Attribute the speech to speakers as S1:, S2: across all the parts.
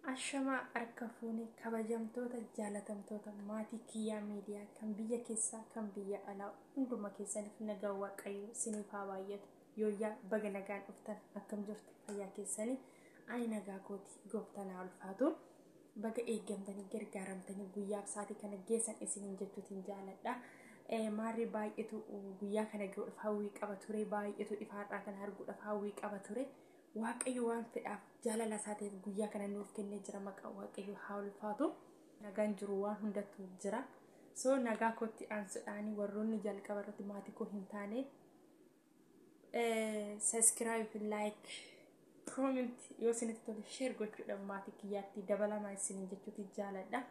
S1: Ashama arkafuni kabajamtoota jaalatamtoota maatii kiyyaa miidiyaa kan biyya keessaa kan biyya alaa hunduma keessaniif nagaa waaqayyo isiniif haa baay'atu. Yooyyaa baga nagaan dhuftan akkam jirtu fayyaa keessanii ani nagaa kooti gooftaan haa ulfaatu. Baga eeggamtanii gargaaramtanii guyyaaf sa'aatii kana geessan isiniin jechuutiin jaaladha. Maarri baay'eetu guyyaa kana ga'uudhaaf hawwii qaba ture, baay'eetu ifaarraa kana arguudhaaf hawwii qaba ture. Waaqayyo waan fedhaaf jaalala isaatiin guyyaa kana nuuf kennee jira. Maqaa waaqayyo haa ulfaatu. Nagaan jiru waan hundattuu jira. So nagaa kootti aansuudhaan warroonni jalqaba irratti maatii koo hin taane subscribe, like, comment yoo isinitti tole share gochuudhaan maatii kiyyaatti dabalamaa isiniin jechuutti jaaladha.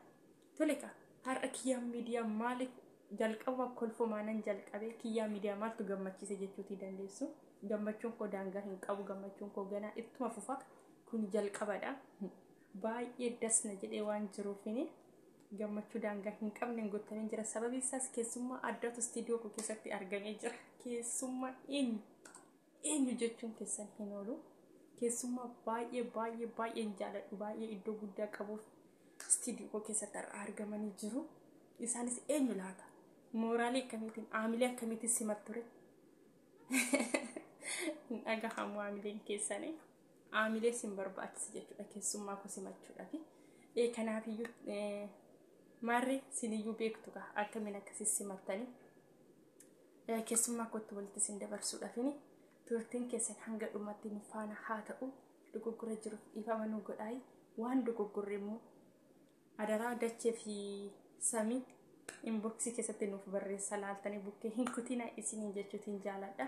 S1: Tole ka har'a kiyyaa miidiyaa maaliif jalqaba kolfumaanan jalqabee kiyyaa miidiyaa maaltu gammachiise jechuutti dandeessu. Gammachuun koo daangaa hin qabu, gammachuun koo ganaa ittuma fufa kun jalqabadha. Baay'ee dasna jedhee waan jiruufini gammachuu daangaa hin qabne gottanii jira. Sababi isaas keessummaa addaatu istiidiyoo koo keessatti argamee jira. Keessummaa eenyu jechuun keessan hin oolu. Keessummaa baay'een jaaladhu, baay'ee iddoo guddaa qabuuf istiidiyoo koo keessatti argamanii jiru. Isaanis eenyu laata? Mooraalii akkamiitiin, aamilee akkamiitiin simat ture? Dhagahamu aamileen keessanii aamilee sin barbaachisa jechuudha keessummaa koo simachuudhaaf. Kanaafiyyuu maarri siniyyuu beektu akkamiin akkasii simattanii keessummaa kootti walitti sin dabarsuudhaafini turtiin keessan hanga dhumatti nu faana haa ta'u. Dogoggora jiruuf dhiifama nu godhaa. Waan dogoggorre immoo adaraa dachee fi samii inboxii keessatti nuuf barreessaa laaltanii bukkee hin kutinaa isiniin jechuutiin jaaladha.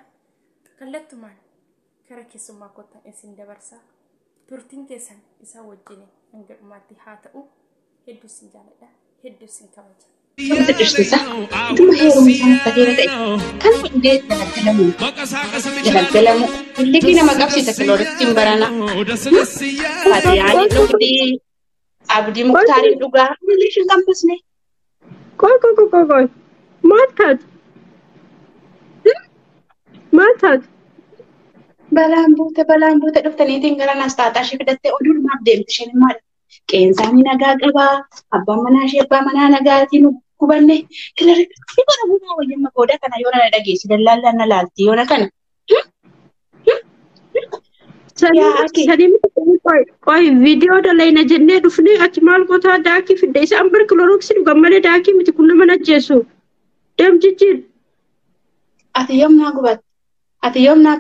S1: Kallattumaan kara keessummaa kottan isin dabarsaa. Turtiin keessan isaa wajjin hanga dhumaatti haa ta'u. Hedduu isin jaaladha, hedduu isin kabaja.
S2: Sabta dhirsiisa dhuma heerumsaa fageera ta'e kan hundee dalaggalamu illiqii nama qabsiisa kiloorittiin barana Faatiyaanii dhugdii Abdii Muktaariin dhugaa illiqii hin qabsisne.
S3: Koy. Maataat?
S2: Balaan buute dhuftaniitiin gara nastaataa ishee fidattee oduu dhumaaf deemti isheen maadha. Qeensaanii nagaa qabaa, abbaan manaa ishee abbaa manaa nagaatiin hubanne kilaritti bara bunaa wayyamma booda kana yoo na dhageessi dallaallaan na laalti yoona kana.
S3: Qoy viidiyoo dalayna jennee dhufnee achi maal gotaa daakii fidde isaan bar kilorooksii dhugan malee daakii miti kun nama ajjeesu. Deem jijjiir.
S2: Ati yoom naa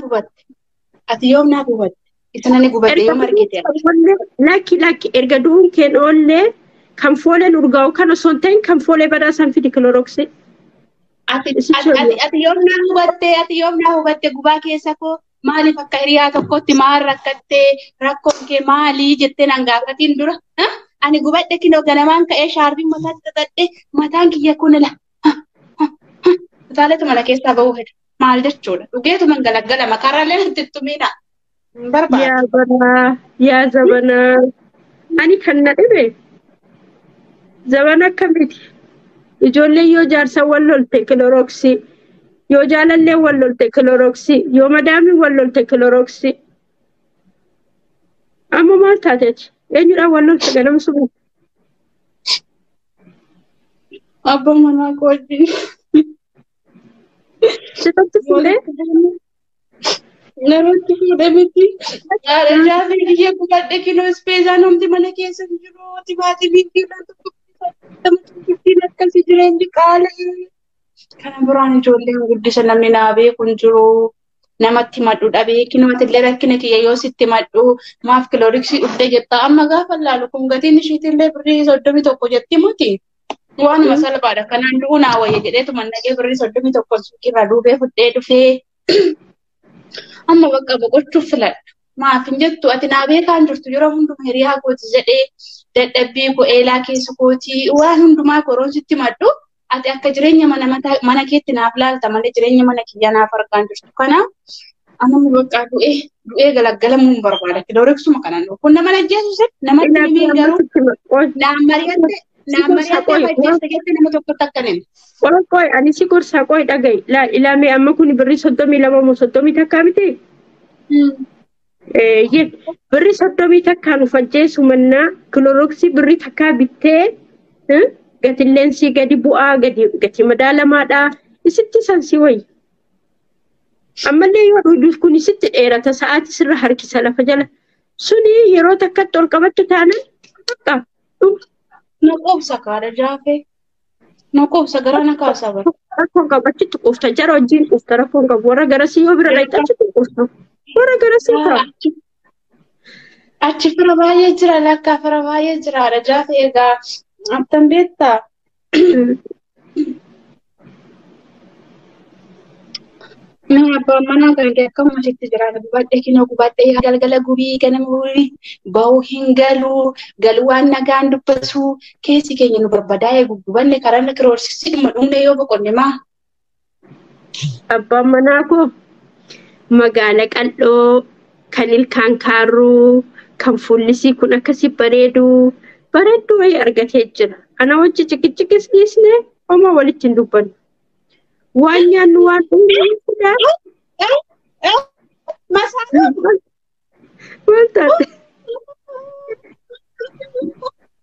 S2: gubatte. Isanani gubadde yoo margite.
S3: Lakki erga du'uun keen oollee kan fooleen urgaa'u kan osoo hin ta'in kan foolee badaasan fidi kilorooksii.
S2: Ati yoom naa hubatte gubaa keessa koo maaliif akka hiriyaa tokkotti maal rakkattee rakkoon kee maalii jettee nan gaafatiin dura. Ani gubadde kinoo ganamaan ka'ee shaarbii mataatti xaxadhe mataan kiyya kun la. Utaalatu mana keessaa ba'uu hedha. Maal jechuudha? Dhugeetu mangalaggala makaarraalee natti tumiidha.
S3: Yaa zabanaa. Ani kan na dhibe zabana akkamiiti? Ijoollee yoo jaarsa wal lolte kilorooksii, yoo jaalallee wal lolte kilorooksii, yoo madaamii wal lolte kilorooksii. Amma maal taateeti? Eenyudhaan wal lolte ganama subii?
S2: Abbaa manaa koojii.
S3: Sitatti fuudhee?
S2: Namatti fuudhee miti. Jaarri biyya gubadde kinoo ispeesaan homti mana keessa jiru. Timaatimii fi akkasii jireenyi qaalii. Kana biraan ijoollee guddisa namni naa beeku hin jiru. Namatti maddu dhabee kinoo atillee rakkina kiyya yoo sitti maddu maaf kilooriksii dhufte jetta. Amma gaafa laalu kun gatiin ishiitillee birrii 31 jetti muti. Waanuma salphaadha. Kanaan du'uu naa wayya jedheetu mannagee birrii 31 suuqirraa duubee fudhee dhufee. Amma bakka boqochuuf filadha. Maaf hin jettu ati naa beekaan jirtu yeroo hundumaa hiriyaa kooti jedhee dadhabbii koo eelaa keessa kootii waan hundumaa koroon sitti maddu ati akka jireenya mana keetti naaf laalta malee jireenya mana kiyyaa naaf argaan jirtu. Kanaaf amma bakka du'ee galaggalamuun barbaada. Kilooriksuma kanaan kun nama ajjeesu namatti himee garuu naan mari'atte. nama tokkotti akka nemi.
S3: Qoy ani si gorsaa qoy dhaga'i. Ilaamee amma kun birrii 32 moo 30 takkaa miti? Ye birri soddomii takkaan ufajjeessu mannaa kiloroksii birri takkaa bittee gatilleen gadi bu'aa gati madaalamaadhaa isitti sansi wayya. Ammallee yoo dhuudhuuf kun isitti dheerata sa'aatii sirra harkisa lafa jala suni yeroo takkatti ol qabattu taana akka
S2: Noqobsa kaadha jaafee. Noqobsa gara na kaasaa bara.
S3: rakkoon qabachitti qufta jara wajjin qufta rakkoon qabu warra garasii yoo bira dhayxachitti qufta warra garasii ta'a.
S2: Achi fira baay'ee jira lakkaa fira baay'ee jiraadha jaafee egaa attan beektaa. Mee abbaan manaa kan kee akkuma asitti jiraata gubadhee kinoo gubadhee galgala gubii ganama gubii ba'uu hin galuu waan nagaan dubbatu keessi keenya nu barbadaa'ee guggubanne karaa kiroorsisii dhimma dhumne yoo boqonne maa.
S3: Abbaan manaa koo magaala qal'oo kan ilkaan kaarruu kan fuullisii kun akkasii bareedduu wayii argatee jira. Ana wajji ciqicciqis dhiisnee homaa walitti hin dubbannu. Waan nyaannu waan dhuunfaa maal taate?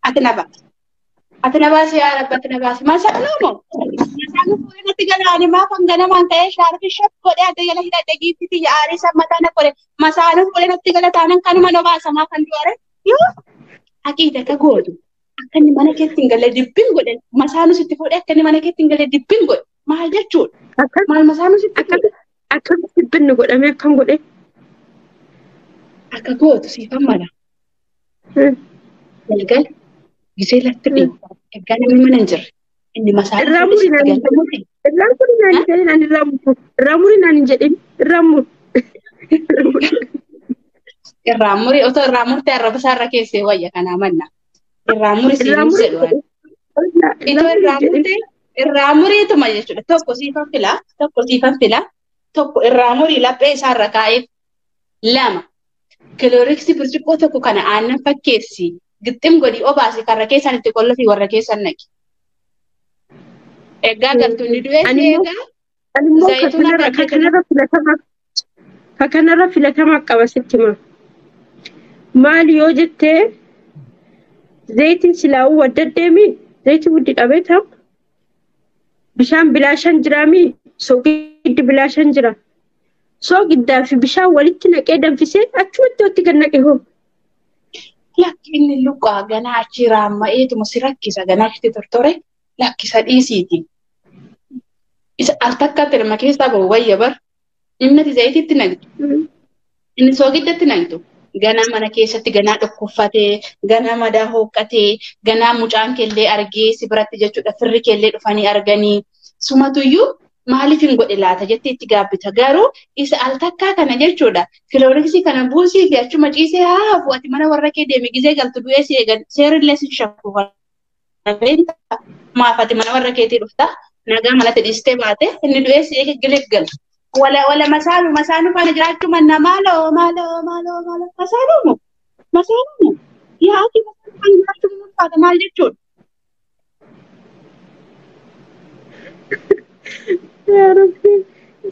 S2: Ati na baasi yaa rabbi ati na baasi. Masaanuu moo? Masaanuu fuudhee natti galaani maaf hanganamaan ta'ee shaarfi shaf godhee adda jala hidhadhe giifti xiyya aarii sammataa na godhe. Masaanuu fuudhee natti gala taanan kanuma no baasamaa kan du'are. Yoo haqiiqa ka gootu akka inni mana keetti hin galle dibbin godhe. Masaanuu sitti fuudhee akka inni mana keetti hin galle dibbin godhe. Maal jechuudha? Maal masaanuu sitti fuudhe?
S3: Akka dibbinni godhame akkam godhe?
S2: Akka gootu siifan mala. Galgala gisee latti dhiibu. Egaa namni mana hin jirre. Inni masaanuu
S3: Irraa
S2: fuudhee sitti
S3: murinaan hin jedhin irraa muri.
S2: Irraa murii otoo irraa murtee arraba isaarra keessee wayya kanaa manna. Irraa murii siin jedhu. Itoo irraa muriituma jechuudha. Tokko siifan filaa. Tokko irraa murii laphee isaarra kaa'eef. Lama kilooriksii burcuqqoo tokko kana aannan fakkeessi. Gixxim godhii obaasi karra keessan itti qollofii warra keessan naqi. Egaa galtuun ni du'eessi egaa.
S3: Kanarra filatamaa qaba sitti maa. Maali yoo jettee zayitiin silaa'uu wadda deemi zayitii guddi dhabee ta'a. Bishaan bilaashan jiraami soogiddi bilaashan jira. Soogiddaa fi bishaan walitti naqee danfisee achumatti watti gad naqe hoo.
S2: Lakki inni luqqaa ganaa achi raamma'eetuma si rakkisa ganaa achitti tortore lakkisa dhiisiiti. Isa al takkatti nama keessaa bahu wayya bar. Inni zayitiitti naqxu. Inni soogiddatti naqxu. Ganaa mana keessatti ganaa dhukkuffatee, ganaa madaa hooqqatee, ganaa mucaan keellee argee si biratti jechuudha firri keellee dhufanii arganii. Sumatuyyuu maaliif hin godhe laata jettee itti gaabbita. Garuu isa al takkaa kana jechuudha. Kilooriksii kana buusii fi achuma ciisee haafu ati mana warra kee deeme gizee galtu du'ee si eegan seerillee si shakku. Maaf ati mana warra keetii dhufta nagaa malatti dhiistee baate inni du'ee si eege gileeggal. Wala masaanuu faana jiraachuu manna maaloo masaanuu yaa ati masaanuu faana jiraachuu mul'ata maal jechuudha.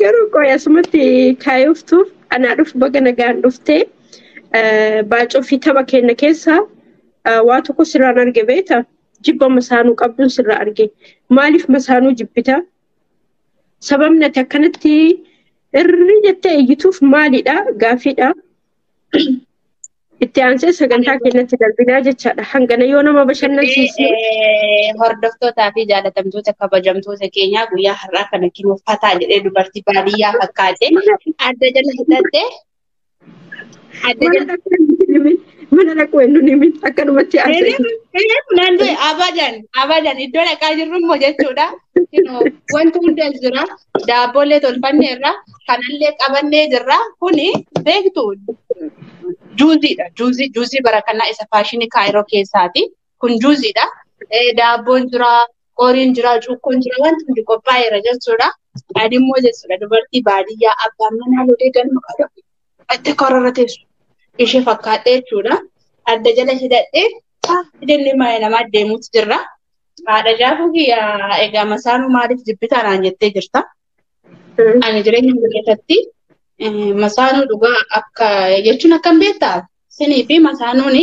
S3: Garuu qoy asumatti kaayuftuuf anaa dhufu baga nagaan dhuftee baacoo fi tapha keenya keessa waa tokko sirraan arge beekta jibba masaanuu qabduun sirraa arge maaliif masaanuu jibbita sababni ati akkanatti irri jettee eeyyituuf maalidha gaaffiidha. Itti aansee sagantaa keenyatti darbinaa jechaadha. Hangana yoo nama bashannansiisee.
S2: Hordoftootaa fi jaalatamtoota kabajamtoota keenyaa guyyaa har'aa kana kinuuffataa jedhee dubartii baadiyyaa fakkaatee adda jala hidhattee.
S3: Mana dhaquu eenyuun himin akkanumatti aansee.
S2: Naannoo abadan iddoo dhaqaa jirru immoo jechuudha. Wanti hundi as jira. Daabboollee tolfanneerra kanallee qabannee jirra. Kuni beektu. Juuziidha. Juuzii bara kanaa isa faashinii kaayiroo keessaati. Kun juuziidha. Daabboon jira, qoriin jira, cuukkoon jira, wanti hundi qophaa'eera jechuudha. Ani immoo jechuudha dubartii baadiyyaa abbaan manaa lolee galma qaba. Itti kororra teessu. Ishee fakkaadhee jechuudha. Adda jala hidhadhee hidhanni mana namaa deemuutu jirra. Haadha jaafuu egaa masaanuu maaliif jibbitaa naan jettee jirta. Ani jireenya keessatti masaanuu dhugaa akka jechuun akkam beektaa? Sinii fi masaanuun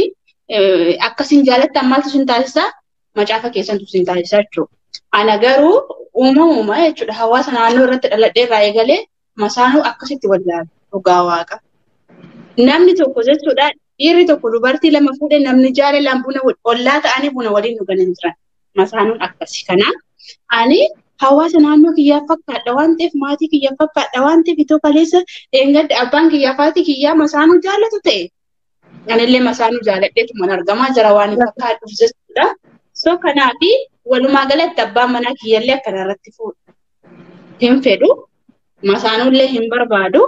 S2: akkasin jaalattan maaltu sin taasisaa? Macaafa keessantu sin taasisaa jechuudha. Ana garuu uumamuma jechuudha hawaasa naannoo irratti dhaladhee irraa eegalee masaanuu akkasitti wallaalu dhugaa waaqa. Namni tokko jechuudha dhiirri tokko dubartii lama fuudhee namni jaalalaan buna ollaa ta'anii buna waliin dhugan hin jiran. Masaanuun akkasi. Kanaaf ani hawaasa naannoo kiyyaa fakkaadha waan ta'eef maatii kiyyaa fakkaadha waan ta'eef itoo kaleessa dheengadda abbaan kiyyaa fi kiyyaa masaanuu jaallatu ta'e. Anillee masaanuu jaaladheetuma argamaa jira waan fakkaadhuuf jechuudha. So kanaafi walumaa galatti abbaan manaa kiyyallee akkana irratti fuudha. Hin fedhu masaanuullee hin barbaadu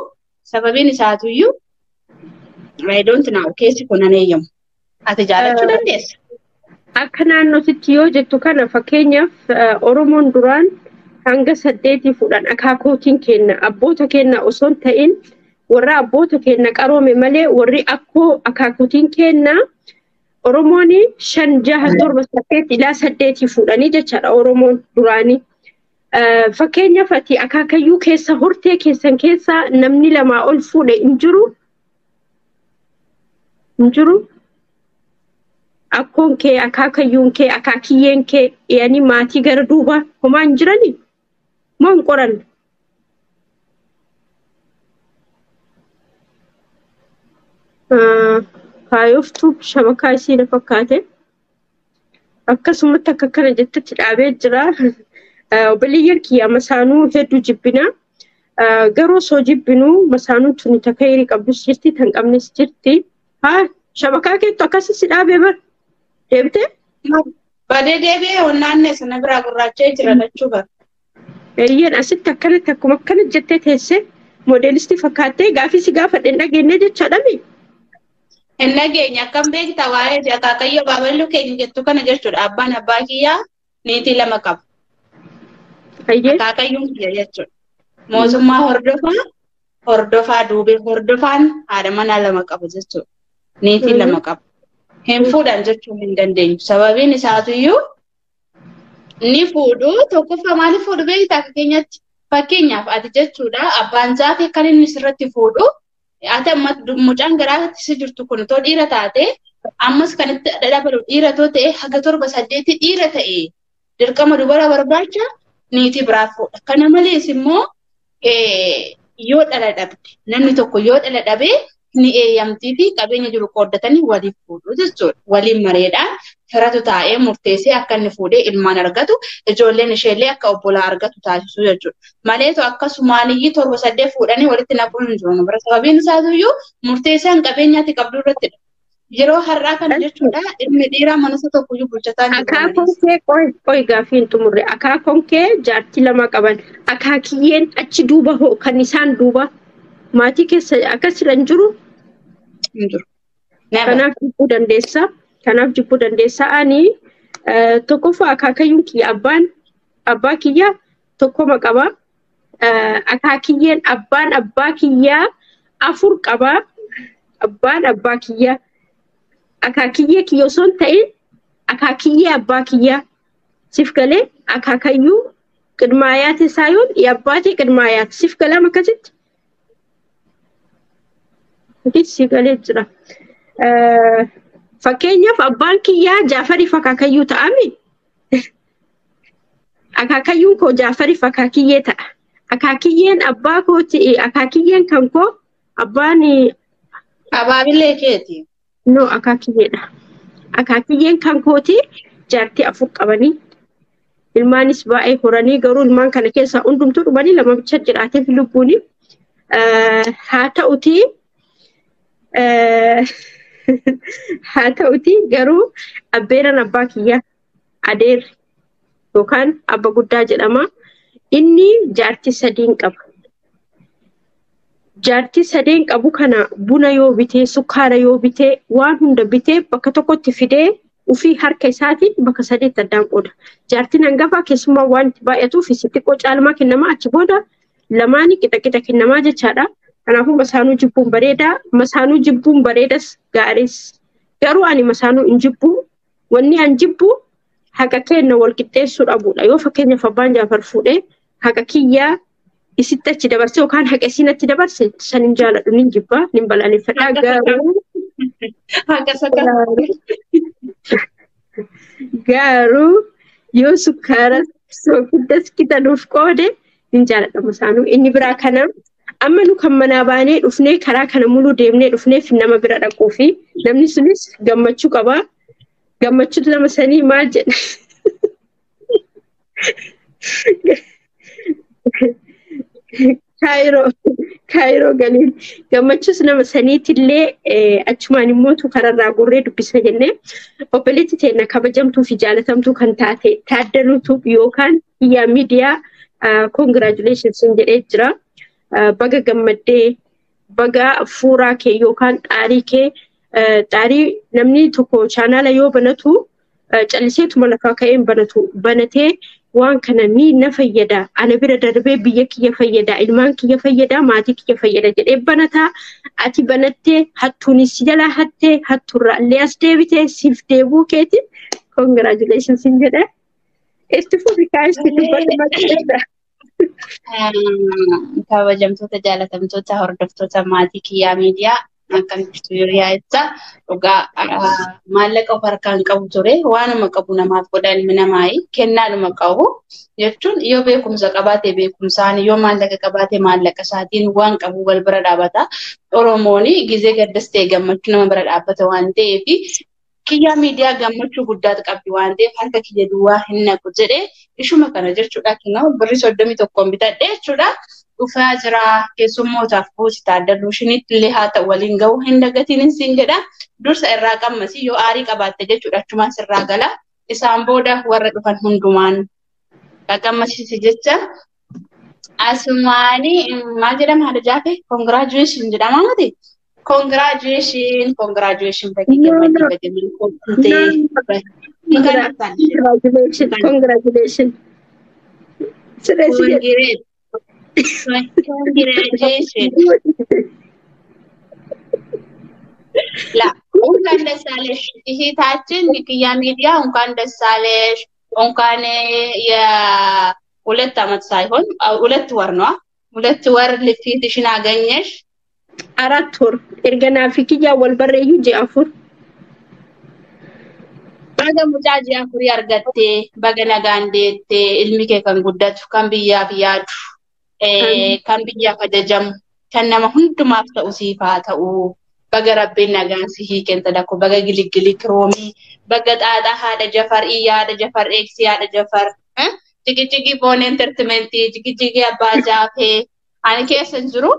S2: sababiin isaatuyyuu I don't know keessi kun an eeyyamu. Ati jaalachuu dandeessa?
S3: Akka naannootitti yoo jettu kana fakkeenyaaf Oromoon duraan hanga 8 fuudhan akaakootiin kenna abboota kenna osoo hin ta'in warra abboota kenna qaroome malee warri akkoo akaakootiin kenna Oromoon 5 6 7 8 ila 8 fuudhanii jechaadha Oromoon duraanii. Fakkeenyaaf ati akaakayyuu keessa hortee keessan keessa namni lama ol fuudhe hin jiru. Akkoon kee, akaakayyuun kee, akaakiyyeen kee yaani maatii gara duuba homaa hin jiranii? Moo hin qoranne? Kaayoftuu shabakaa isii na fakkaate. Akkasumatti akka kana jettetti dhaabee jira. Obboleeyyan kiyya masaanuu hedduu jibbina. Garuu osoo jibbinuu masaanuun tuni takka hirii qabdus jirti, tan qabnes jirti. Shabakaa keettu akkasii si dhaabee bara. Deebitee?
S2: Badee deebi'ee naannoo sana biraa gurraacha'ee jira lachuu bara.
S3: Eeyyeen asitti akkanatti akkuma akkana jettee teessee moodeelistii fakkaattee gaafii si gaafadhe hin dhageenye jechaadhami.
S2: Hin dhageenye akkam beektaa waa'ee akaakayyoo baaballuu keenya jettu kana jechuudha. Abbaan abbaa kiyyaa niitii 2 qaba. Akaakayyuun kiyya jechuudha. Mootummaa hordofaa duubee hordofaan haadha manaa 2 qaba jechuudha. Niitii 2 qaba. Hin fuudhan jechuun hin dandeenyu. Sababiin isaatuyyuu ni fuudhu tokkoffaa maaliif fuudhu beektaa keenyatti fakkeenyaaf ati jechuudha abbaan zaatee kan inni sirratti fuudhu ati amma mucaan garaatti si jirtu kun too dhiira taate ammas kan itti dhadhabalu dhiira too ta'e haga 7 8 dhiira ta'e dirqama dubara barbaacha niitii biraa fuudha. Kana malees immoo yoo dhala dhabde namni tokko yoo dhala dhabee ni eeyyamtii fi qabeenya jiru qooddatanii waliif fuudhu jechuudha. Waliin mareedhaan firatu taa'ee murteessee akka inni fuudhee ilmaan argatu ijoolleen isheellee akka obbolaa argatu taasisuu jechuudha. Maleetu akkasumaaniyyii 7 8 fuudhanii walitti naquun hin jiru. Bara sababiin isaatuyyuu murteessaan qabeenyaatti qabduu irrattidha. Yeroo har'aa kana jechuudha ilmi dhiiraa manasa tokkoyyuu bulchataa hin jiru.
S3: Akaakoon kee qoy gaafii hin xumurre. Akaakoon kee jaartii 2 qaban. Akaakiyyeen achi duuba hoo kan isaan duuba maatii keessa akkasiin jiru. Kanaaf jibbuu dandeessa. Ani tokkoffaa akaakayyuun kiyya abbaa kiyya tokkoma qaba. Akaakiyyeen abbaan abbaa kiyyaa 4 qaba. Abbaan abbaa kiyyaa akaakiyyee kiyya osoo hin ta'in akaakiyyee abbaa kiyyaa siif galee akaakayyuu qidmaayaati isaa yoon yaabbaatee qidmaayaati siif galama akkasitti. Si galee jira. Fakkeenyaaf abbaan kiyyaa Jaafariif akaakayyuu ta'ami. Akaakayyuun koo Jaafariif akaakiyyee ta'a. Akaakiyyeen abbaa kooti akaakiyyeen kan koo abbaan
S2: abaabilee keeti.
S3: No akaakiyyeedha. Akaakiyyeen kan kooti jaartii 4 qabanii. Ilmaanis baay'ee horanii garuu ilmaan kana keessaa hundumtuu dhumanii 2 bicha jiraateef lubbuuni. Haa ta'uti garuu abbeeran abbaa kiyyaa adeer yookaan abba guddaa jedhama. Inni jaartii 3 qaba. Jaartii 3 qabu kana buna yoo bitee sukkaara yoo bitee waan hunda bitee bakka tokkotti fidee ufii harka isaatiin bakka 3 addaan qooda. Jaartiin hangafaa keessumaa waan baay'atuuf xiqqoo caalmaa kennamaa achi booda lamaanii qixa kennamaa jechaadha. Kanaafuu masaanuu jibbuun bareedaa. Masaanuu jibbuun bareedas gaariis. Garuu ani masaanuu hin jibbu. Wanni an jibbu haqa kenna wal qixxeessuu dhabuudha. Yoo fakkeenyaaf abbaan Jaafar fuudhee haqa kiyyaa isitti achi dabarse yookaan haqa isiin achi dabarse san hin jaaladhu nin jibba nin balaaleffadha garuu yoo sukkaara soogiddas kita nuuf qoode hin jaaladhamu isaanuu inni biraa kana amma nu kan manaa baanee dhufnee karaa kana muluu deemnee dhufneef nama bira dhaquu fi namni sunis gammachuu qaba gammachuu nama sanii maal jedha Kaayiroo galiin gammachuus nama saniitillee achumaan immoo kararraa gurree dubbisa jennee obboleetti teenna kabajamtuu fi jaalatamtuu kan taate taaddaluutu yookaan iyyaa miidiyaa congratulations jedhee jira. Baga gammaddee baga fuuraa kee yookaan xaarii namni tokko chaanaala yoo banatu calliseetuma lafaa ka'een banatee waan kana ni na fayyada ana bira darbee biyya kiyya fayyada ilmaan kiyya fayyada maatii kiyya fayyada jedhee banataa ati banattee hattuunis jalaa hattee hattuurraa illee as deebitee siif deebuu keetiin congratulations jedha itti fufi kaayistii dubbata
S2: kabajamtoota jaalatamtoota hordoftoota maatii kiyyaa miidiyaa akan Victoria ita dhugaa maallaqa of harkaan qabu ture waanuma qabu namaaf godhan minamaayi kennaanuma qabu jechuun yoo beekumsa qabaate beekumsaan yoo maallaqa qabaate maallaqa isaatiin waan qabu wal bira dhaabata Oromooni gizee gaddastee gammachuu nama bira dhaabbata waan ta'eef kiyyaa miidiyaa gammachuu guddaatu qabdi waan ta'eef harka kiyya duwwaa hin naqu jedhee ishuma kana jechuudha kinoo birri 31 bitadhee jechuudha dhufaa jira keessummootaaf buusi taaddaluu shinitti illee haa ta'u waliin ga'uu hin dagatiin siin jedha dursa irraa qammasi yoo aarii qabaatte jechuudha achumaan sirraa gala isaan booda warra dhufan hundumaan qaqqammasiisi jecha asumaani maal jedhama haadha jaafe congratulation jedhama miti congratulation bakki gammadii
S3: congratulation
S2: Congratulations. La, unkan desales ihitaችን ንክያ ሚዲያ unkan desales unkan ya ሁለት አመት ሳይሆን ሁለት ወር ነው ሁለት ወር ልፊትሽን አገኘሽ
S3: አራት ወር እርገና ፍቅያ ወልበረዩ ጃፉር
S2: baga mucaaji afurii argatte baga nagaandeette ilmi kee kan guddatu kan biyyaaf yaadu kan biyyaaf ajajamu kan nama hundumaaf ta'u siifaa ta'u baga rabbiin nagaan si hiikenta dakko baga giligili kiroomi baga xaaxaa haadha jafar iyyaadha jafar eeksi haadha jafar jigijigi boon entertainmentii jigijigi abbaa jaafee ani keessa jiru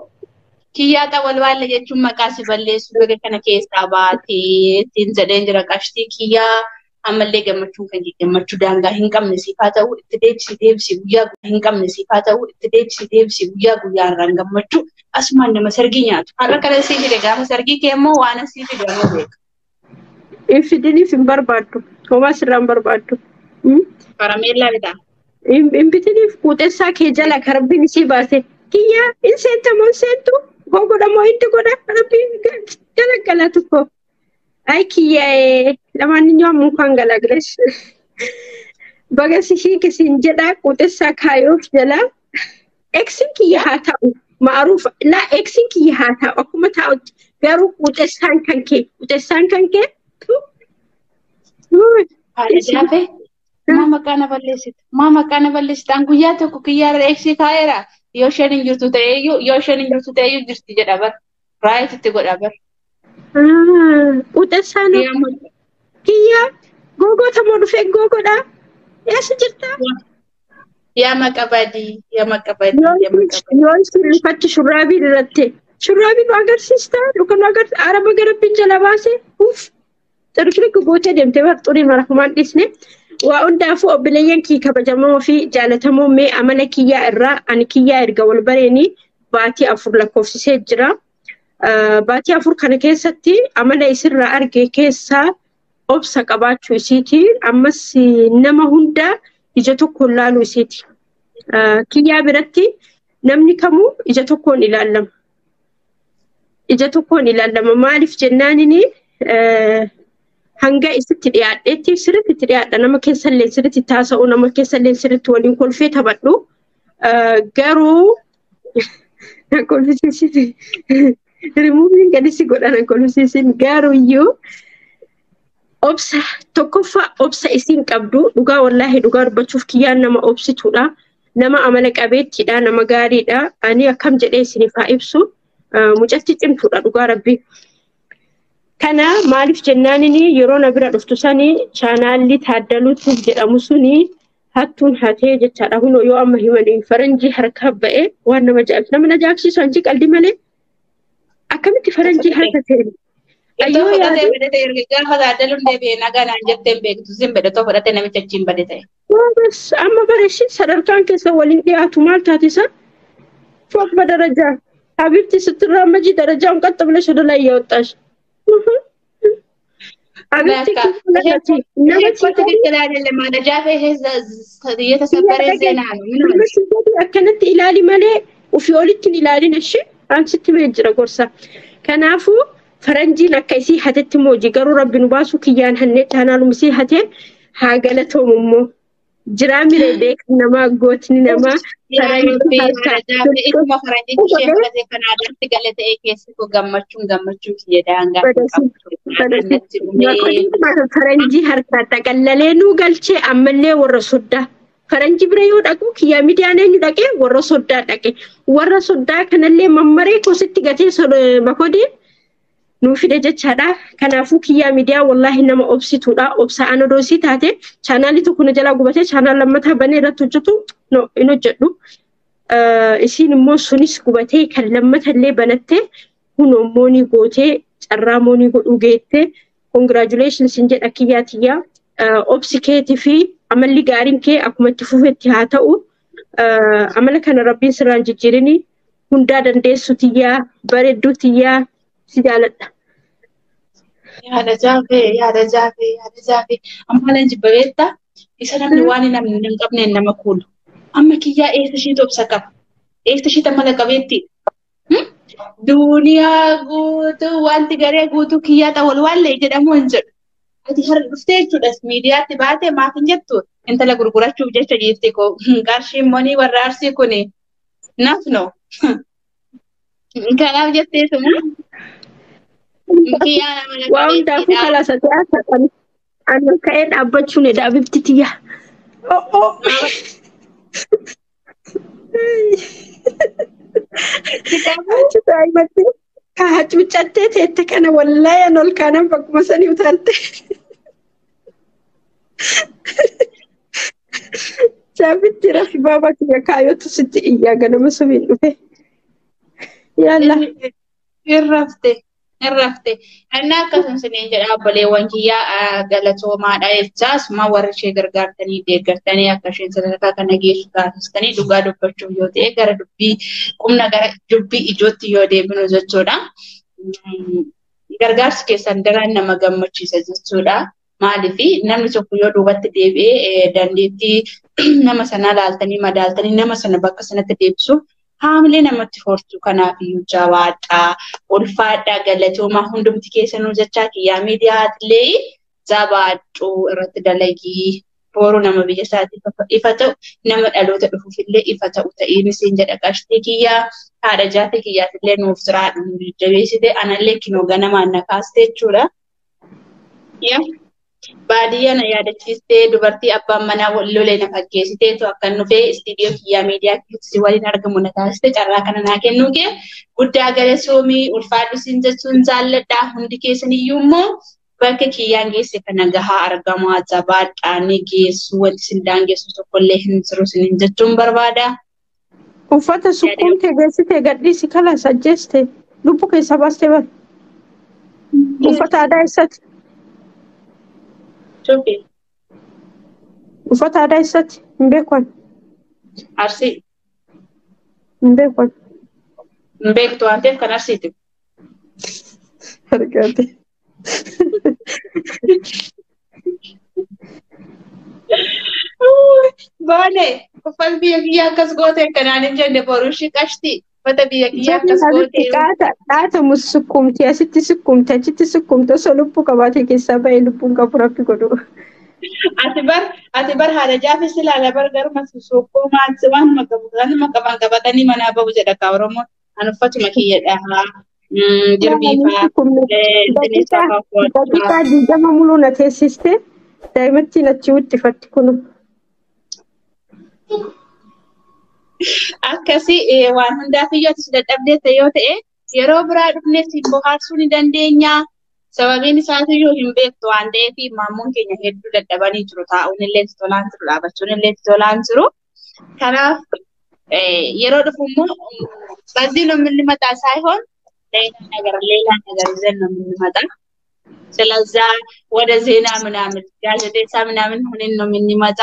S2: kiyyaata walwaalla jechuun maqaa si balleessu baga kana keessaa baatee ittiin jedheen jira qashtii kiyyaa ammallee gammachuun kan gammachuu daangaa hin qabne siifaa ta'u itti deebisi guyyaa hin qabne siifaa ta'u itti deebisi guyyaa guyyaarraan gammachuu asumaan nama sargii nyaatu har'a kana sii fide gaafa sargii kee immoo waan sii fide yoo beeka.
S3: Infidiniif hin barbaaddu homaa sirraan barbaaddu.
S2: Karameellaa bitaa.
S3: Infidiniif quuxessaa kee jala karabbiin isii baase kiyyaa hin seentamoo seentu godhamoo itti godha karabbiin jala galatu koo. Ay kiyyae ለማንኛውም እንኳን ገላግለሽ በገስ ሺክሲን ጀዳ ቁጥሳ ካዮፍ ጀላ ኤክሲን ኪያታው ማሩፍ ላ ኤክሲን ኪያታው አኩመታው ገሩ ቁጥሳን ከንኬ
S2: አለጃፈ ማማ ካና በለሲት አንጉያ ተኩ ኪያር ኤክሲ ካየራ ዮሸን እንጅርቱ ተዩ ጅርቲ ጀዳበር ራይት ትጎዳበር
S3: Utesano kiyya gogo tamodu fe gogo da yes jirta
S2: ya makabadi
S3: yon sirri fatti shurabi diratte shurabi no agar sista dukan agar araba garabin jalabase uf tarkiri ko gote demte war turi marahman disne wa undafu obileyen ki kabajamo fi jalatamo me amala kiyya irra an kiyya irga walbareni baati afur lakofsise jira baati afur kana keessatti amala isirraa arge keessa obsa qabaachuu isiiti ammas nama hunda ija tokkoon laaluu isiiti kiyyaa biratti namni kamuu ija tokkoon ilaalama maaliif jennaanini hanga isitti dhiyaadheetti sirriitti dhiyaadha nama keessallee sirriitti taasa'u nama keessallee sirriitti waliin kolfee taphadhu garuu Na kolfisiisiti. Rimuuviin gadi si godha na kolfisiisin gaaruyyuu obsa tokkoffaa obsa isiin qabdu dhugaa wallaahi dhugaa dubbachuuf kiyyaan nama obsituudha. Nama amala qabeettiidha nama gaariidha. Ani akkam jedhee isiniif haa ibsu mucatti cimtuudha dhugaa rabbii. Kana maaliif jennaanini yeroo na bira dhuftu sanii chaanaalli taaddaluutu jedhamu suni hattuun hatee jechaadha. Hunoo yoo amma himanii faranjii harkaa ba'ee waan nama ajaa'ibsu. Nama ajaa'ibsiisu anjii qalbii malee akkamitti faranjii harka ta'e.
S2: Iddoo fudhatee badate erga gaafa taaddaluun deebi'ee nagaan jettee hin beektu sin bedetoo fudhatee namicha achiin bade ta'e.
S3: Bas amma bareeshi sadarkaan keessa waliin dhiyaatu maal taatisa? Fokba darajaa. Habibti sittirraa majii darajaa hin qaxxabne shadala እያወጣሽ habibti kifulati nama
S2: ትክክል አይደለም ማለጃ የተሰበረ ዜና ነው
S3: akkanatti ilaali malee ufii olitti ilaalin eshi ansitti mee jira gorsa kanaafu faranjiin akka isii hatetti mooji garuu rabbi nu baasu kiyyaan hannee chaanaalum isii hatee haa galatoomu immoo jiraa miree beek nama gootni nama
S2: Ikkuma faranjii ishee fudhatee kan aadaatti gala ta'ee keessi koo gammachuu kiyya daangaa.
S3: Faranjii harkaa xaqallalee nuu galchee ammallee warra soddaa. Faranjii bira yoo dhaqu kiyyaa miidiyaan eenyu dhaqee warra soddaa dhaqe. Warra soddaa kanallee mammaree kositti gatee makodiin nuu fide jechaadha. Kanaafuu kiyyaa miidiyaa wallaahi nama obsituudha. Obsa'aan odoosii taate chaanaalli tokko na jalaa gubatee chaanaal lammataa banee irratti hojjetu hin hojjedhu. Isiin immoo sunis gubatee kan lammatallee banattee hunoo moonii gootee carraa moonii godhuu geettee congratulations hin jedha kiyyaa tiyyaa. Obsi keetii fi amalli gaariin kee akkuma itti fufetti haa ta'u. Amala kana rabbiin sirraan jijjiirini hundaa dandeessu tiyyaa bareedduu tiyyaa si jaaladha.
S2: Yaada jaafee. Amma jibba beektaa isa namni waan namni hin qabne nama kuulu. Amma kiyyaa eessa ishiitu obsa qaba? Eessa ishiitu amala qabeetti? Duniyaa guutuu wanti garee guutuu kiyyaa ta'u wallee jedhamu hin jedhu. Ati har'a dhuftee jechuudha miidiyaatti baatee maaf hin jettu intala gurgurachuuf jecha jirti koo qarshiin monii warra arsii kun nafno. Kanaaf jetteetuma.
S3: Waa hundaafuu kalaasatee haasa'an ani ka'ee dhaabbachuun edhaa bifti tiyya. Hacuucattee teette kana wallaahi ol kaanan bakkuma sanii utaalte. Jaabitti rafi baabaa kiyya kaayootu sitti iyyaa ganama sumiin dhufe. Yaalla.
S2: Irrafte. Anna akkasuma siniin jedha obboleewwan kiyyaa galatoomaadha jechaas ma warri ishee gargaartanii deeggartanii akka isheen sadarkaa kana geessu taasistanii dhugaa dubbachuuf yoo ta'e gara dubbii ijootti yoo deebinu jechuudha. Gargaarsi keessan daran nama gammachiisa jechuudha. Maaliif namni tokko yoo duubatti deebi'ee dandeettii nama sana laaltanii madaaltanii nama sana bakka sanatti deebisuuf haamilee namatti hortu kanaaf iyyuu jabaadhaa ulfaadhaa galatoomaa hundumti keessanuu jechaa kiyyaa miidiyaatiillee jabaadhuu irratti dalagii boru nama biyya isaatiif ifa ta'u nama dhaloota dhufuufillee ifa ta'u ta'iin isiin jedha qashtii kiyyaa haadha jaatee kiyyaatillee nuuf siraadhuun jajjabeessite anallee kinoo ganamaan na kaaste jechuudha. Baadiyyaa na yaadachiistee dubartii abbaan manaa wallolee na fakkeessiteetu akkan dhufee istiidiyoo kiyyaa miidiyaa keessatti waliin argamu na taasiste carraa kana naa kennuu kee guddaa galatoomii ulfaadhu siin jechuun jaalladhaa hundi keessaniyyuu immoo bakka kiyyaan geesse kana gahaa argamaa jabaadhaa ni geessu wanti sin daangessu tokkollee hin jiru sinin jechuun barbaada.
S3: Uffata sukkuumtee geessitee gadhiisi kalaas ajjeeste lubbuu keessa baastee bara. Uffata aadaa eessatti? Uffata aadaa eessatti hin beekwan?
S2: Arsii.
S3: Hin beekwan.
S2: Hin beektu waan ta'eef kan arsiiti.
S3: Argaate.
S2: Baane uffata biyya kiyyaa akkas goote kanaan hin jenne boruushi qashti uffata biyya kiyyaa akkas goote.
S3: Dhaata sukkuumti asitti sukkuumti achitti sukkuumti osoo lubbuu qabaate keessaa ba'ee lubbuun qabu rabbi godhu.
S2: ati bar haala jaafe silaala bar garuma sosokkoo maansi waan maqaban qabatanii manaa bahu jedha ka Oromoon. An uffatuma kiyyadha. Jirbii faa sinis
S3: daqiiqaa
S2: faa uffata.
S3: daqiiqaa 20 muluu na teessiste daa'imattiin achi uffatti kun.
S2: Akkasii waan hundaaf iyyuu ati dadhabdeetta yoo ta'e yeroo biraa dhufnee si bohaarsuu ni dandeenya. Sababiin isaas iyyuu hin beektu waan ta'eef maammoon keenya hedduu dadhabanii jiru. Taa'uun illee tolaan jiru, dhaabachuun illee tolaan jiru. Kanaaf yeroo dhufu immoo በዚህ ነው የምንመጣ ሳይሆን ሌላ ነገር ይዘን ነው የምንመጣ። ስለዛ ወደ ዜና ምናምን ጋዜጣ ምናምን ሆነን ነው የምንመጣ።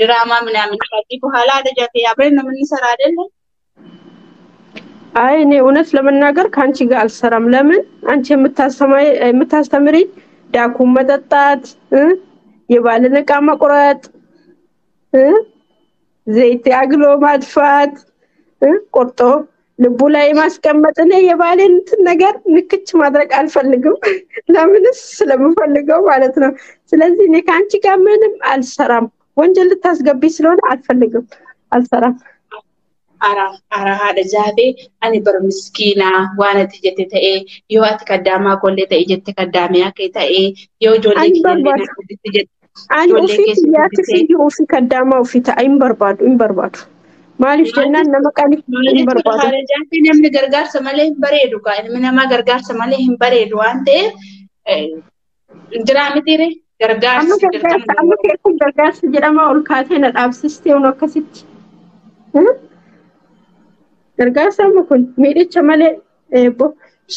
S2: ድራማ ምናምን ከዚህ በኋላ ደጃፌ አብረን ነው የምንሰራ አይደለም።
S3: አይ እኔ እውነት ለመናገር ካንቺ ጋር አልሰራም። ለምን አንቺ የምታስተምሪ ዳኩም መጠጣት የባልን ዕቃ መቁረጥ ዘይት አግሎ ማጥፋት ቆርጦ ልቡ ላይ ማስቀመጥ ነው የባልን ነገር ንክች ማድረግ አልፈልግም። ለምንስ ስለምፈልገው ማለት ነው። ስለዚህ እኔ ካንቺ ጋር ምንም አልሰራም። ወንጀል ልታስገቢ ስለሆነ አልፈልግም፣ አልሰራም።
S2: ara haadha jaabee ani bar miskiina waan ati jette ta'ee yoo ati kaddamaa kollee ta'e jette kaddaamee akka ta'e yoo ijoollee kiyyaillee natti jette
S3: ani ofii kaddamaa ofii ta'a hin barbaadu. Maaliif jennaan nama qani hin barbaadu.
S2: Haadha jaabee namni gargaarsa malee hin bareedu kaa ilmi namaa gargaarsa malee hin bareedu waan ta'eef jiraamitiire gargaarsa
S3: amma kun gargaarsa jedhama ol kaatee na dhaabsistee unu akkasitti. Gargaarsa amma kun miidhicha malee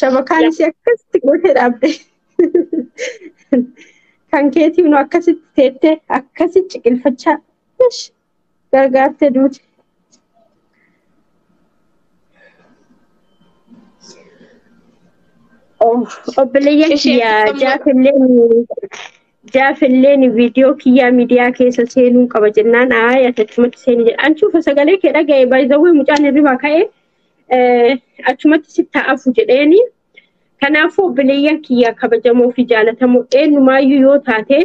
S3: shabakaan isii akkasitti gootee dhaabde. Kan keetii unu akkasitti teettee akkasitti ciqilfachaa gargaartee duuti. Obboleeyyan kiyyaa jaafilleen viidiyoo kiyyaa miidiyaa keessa seenuu qaba jennaan achumatti seenii jedha. Anchuufa sagalee kee dhaga'e baay'izawwee mucaan hirribaa ka'ee achumatti si taa'afu jedheeni. Kanaafuu obboleeyyan kiyyaa kabajamoo fi jaalatamoo eenyumaayyuu yoo taate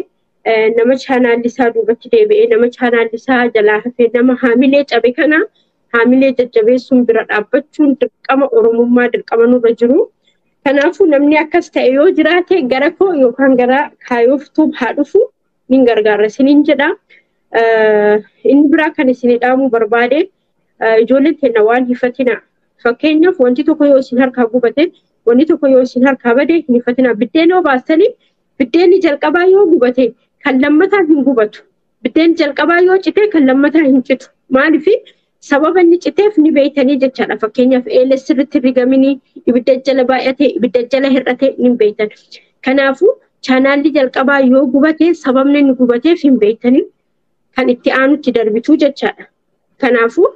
S3: nama chaanaalli isaa duubatti deebi'ee nama chaanaalli isaa jalaa hafee nama haamilee cabe kana haamilee jajjabeessuun bira dhaabbachuun dirqama Oromummaa dirqama nurra jiru. Kanaafuu namni akkas ta'e yoo jiraate gara koo yookaan gara kaayoftuu haa dhufu nin gargaara isiniin jedha. Inni biraa kan isin dhaamu barbaade ijoolleen teenya waan hifatina. Fakkeenyaaf wanti tokko yoo isin harkaa gubate wanti tokko yoo isin harkaa bade hin hifatina. Biddeen yoo baastanii biddeenni jalqabaa yoo gubate kan lammataa hin gubatu. Biddeen jalqabaa yoo cite kan lammataa hin citu. Maaliif sababa inni citeef ni beeytanii jechaadha. Fakkeenyaaf eeles sirriitti rigamini ibidda jala baay'ate ibidda jala hir'ate ni beeytan. Kanaafuu chaanaalli jalqabaa yoo gubate sababni inni gubateef hin beeytanii kan itti aanutti darbituu jechaadha. Kanaafuu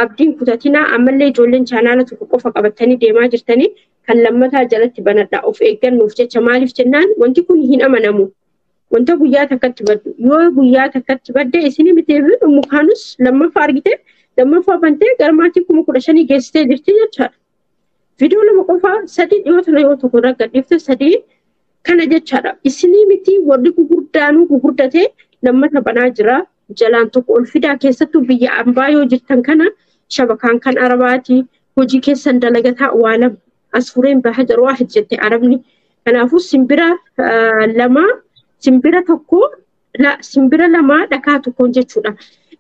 S3: abdiin kutatinaa ammallee ijoolleen chaanaala tokko qofa qabatanii deemaa jirtanii kan lammataa jalatti banadhaa of eeggannuuf jecha maaliif jennaan wanti kun hin amanamu. Wanta guyyaa takkatti baddu yoo guyyaa takkatti badde isin miteef mukaanus lammaffaa argite lammaffaa bantee garmaatii 15,000 geessitee jirti jechaadha. Viidiyoo lama qofaa sadii dhiyoota yoo tokko irra gadhiifte sadii kana jechaadha. Isinii miti warri gugurdaanuu gugurdatee lammata banaa jira. Jalaan tokko ol fidaa keessattuu biyya ambaa yoo jirtan kana shabakaan kan arabaati hojii keessan dalagataa waalam asfureen baha jaroo hojjette arabni. Kanaafuu simbira tokko simbira lama dhakaa tokkoon jechuudha.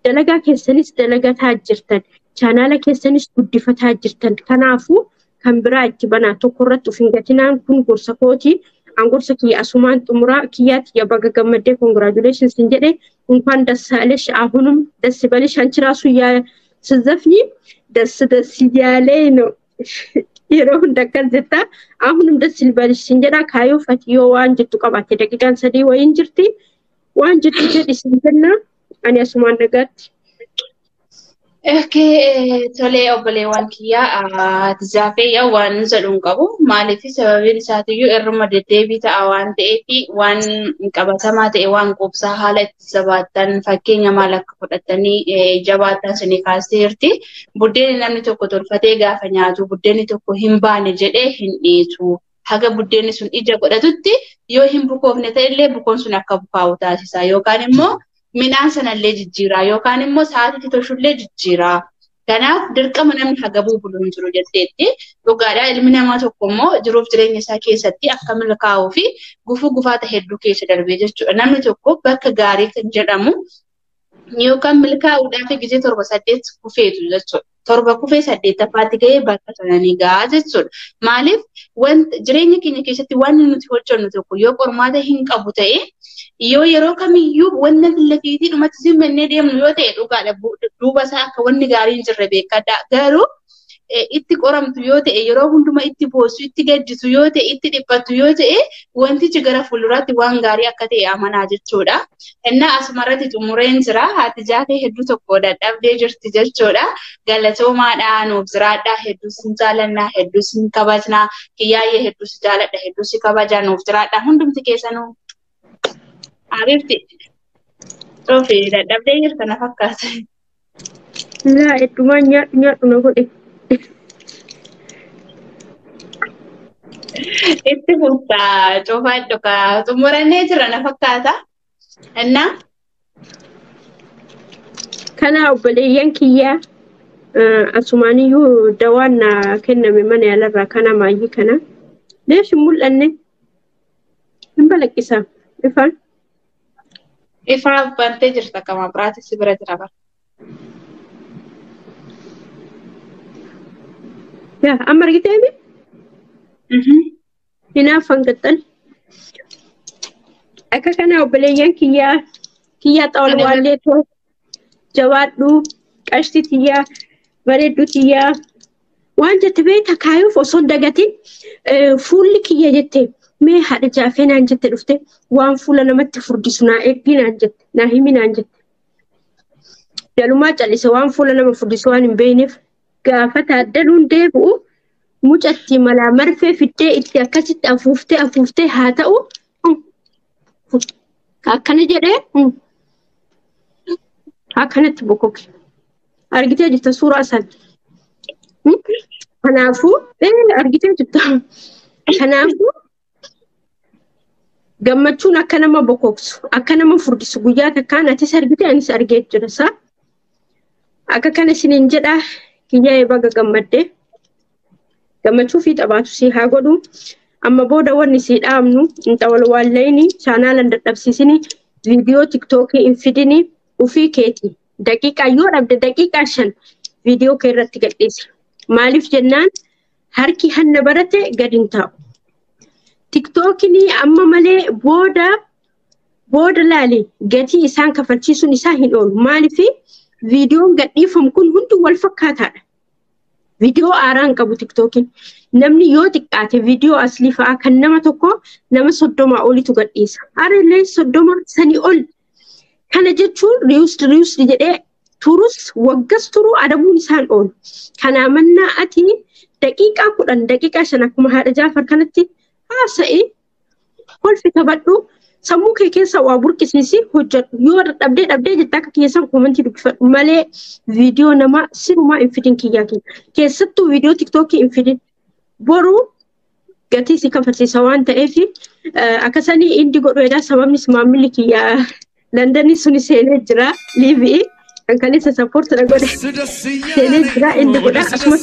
S3: Dalagaa keessanis dalagataa jirtan chaanaala keessanis guddifataa jirtan. Kanaafuu kan biraa itti banaa tokko irratti of hin gatinaan kun gorsa kooti. Angorsa kiyya asumaan xumuraa kiyyaatti yabaga gammadee congratulations hin jedhe እንኳን ደስ አለሽ አሁንም ደስ ይበልሽ አንቺ ራሱ ስዘፍኝ ደስ እያለኝ ነው yeroo hunda akkas jetta ahuንም ደስ ይበልሽ sinjedha kaayoo fatiyoo waan jettu qabatte daqiiqaan sadii wayiin jirti waan jettu jedhi sinjenna ani asumaan nagaatti.
S2: Tolee obboleewwan kiyyaa tijaafee yaa waan jedhuun qabu maaliif sababiin isaatiyyuu irruma deddeebii ta'a waan ta'eef waan qabatamaa ta'e waan qubsaa haala itti jabaattan fakkeenya maal akka fudhatanii jabaattan sinii kaastee jirti. Buddeenni namni tokko tolfatee gaafa nyaatu buddeenni tokko hin baane jedhee hin dhiitu. haga buddeenni sun ija godhatutti yoo hin bukoofne ta'ellee bukoon sun akka bukaa'u taasisa yookaan immoo midhaan sanallee jijjiiraa yookaan immoo sa'aatiitti tolchullee jijjiiraa. Kanaaf dirqama namni haga buubulu hin jiru jetteetti dhugaadhaa ilmi namaa tokko immoo jiruuf jireenya isaa keessatti akka milkaa'uu fi gufuu gufaata hedduu keessa darbee jechuudha. Namni tokko bakka gaarii kan jedhamu yookaan milkaa'uudhaaf gizee 7-8 kufeetu jechuudha. 7 kufee 8ffaatti ga'ee bakka sana ni gahaa jechuudha. Maaliif jireenya keenya keessatti waan nuti hojjennu tokko yoo qormaata hin qabu ta'e yoo yeroo kamiyyuu wanna filafiitii dhumatti simmannee deemnu yoo ta'e dhugaadha duuba isaa akka wanni gaarii hin jirre beekadha. Garuu itti qoramtu yoo ta'e yeroo hundumaa itti boossu itti gaddisu yoo ta'e itti dhiphattu yoo ta'e wantichi gara fuulduraatti waan gaarii akka ta'e amanaa jechuudha. Innaa asumarratti xumureen jira haati jaatee hedduu tokko dadhabdee jirti jechuudha. Galatoomaadhaa nuuf jiraadhaa hedduu sin jaalannaa hedduu sin kabajnaa kiyyaayyee hedduu si jaaladha hedduu si kabajaa nuuf jiraadhaa hundumti keessanuu. Abibti Sofi dadhabdee jirta na fakkaata.
S3: Laa heddumaa nyaadhu na godhe.
S2: Itti fuftaa cufaa dhokaa xumurannee jira na fakkaata. Innaa
S3: Kana obboleeyyan kiyyaa asumaaniyyuu dawaan na kenname mana yaalarraa kana maayyii kana. Leesh mul'anne hin balaqqisaa ifaan.
S2: Ifaa bantee jirta kama biraati si bira jira bara.
S3: Yaa amma argitee mi? Hinaafan gaxxan. Akka kana obboleeyyan kiyyaa xawal waallee too jawaadhu qashti tiyyaa bareeddu tiyyaa waan jette beekta kaayuuf osoo dagatiin fuulli kiyya jette mee haadha jaafee naan jette dhufte waan fuula namatti furdisu naa eegbii naan jette naa himi naan jette. Jalumaa callise waan fuula nama furdisu waan hin beekneef gaafa taaddaluun deebi'u mucatti malaa marfee fiddee itti akkasitti afuuftee haa ta'u akkana jedhee akkanatti bokoke. Argitee jirta suuraa san. Kanaafuu argitee jirta. Kanaafuu gammachuun akka nama bokoksu akka nama furdisu guyyaa takkaan atis argitee anis argee jira isaa. Akka kana isiniin jedhaa kiyyaa baga gammaddee. Gammachuu fi taphaatu si haa godhu. Amma booda wanni si dhaamnu xawal waalleeni chaanaalan dadhabsiisini viidiyoo tiktookii hin fidini ufii keeti. Daqiiqaa yoo dhabde daqiiqaa 5 viidiyoo kee irratti gadhiisi. Maaliif jennaan harki hanna barate gadi hin taa'u. Tiktookiin amma malee booda laali gatii isaan kafalchiisuun isaa hin oolu. Maaliif viidiyoon gadhiifamu kun hundi wal fakkaataadha. Viidiyoo aaraan qabu tiktookiin. Namni yoo xiqqaate viidiyoo aslii fa'aa kan nama tokko nama 30 olitu gadhiisa. Aarallee 30 sanii ol. Kana jechuun riwusdi jedhee turus waggas turuu adabuun isaan oolu. Kanaa mannaa ati daqiiqaa 10 daqiiqaa 5 akkuma haadha Jaafar kanatti haasa'ee kolfi taphadhu sammuu kee keessa waa burqisiisi hojjedhu. Yoo dhabdee jettaa akka keessan koomentii dubbifadhu malee viidiyoo nama sirumaa hin fidin kiyyaa keenya. Keessattuu viidiyoo tiktookii hin fidin. Boruu gatii si kafalchiisa waan ta'eef akkasanii inni godhuudha sababni maamilli kiyyaa Londonii suni seenee jira liivii kan isa sappoortidha godhe seenee jira inni godha akkasumas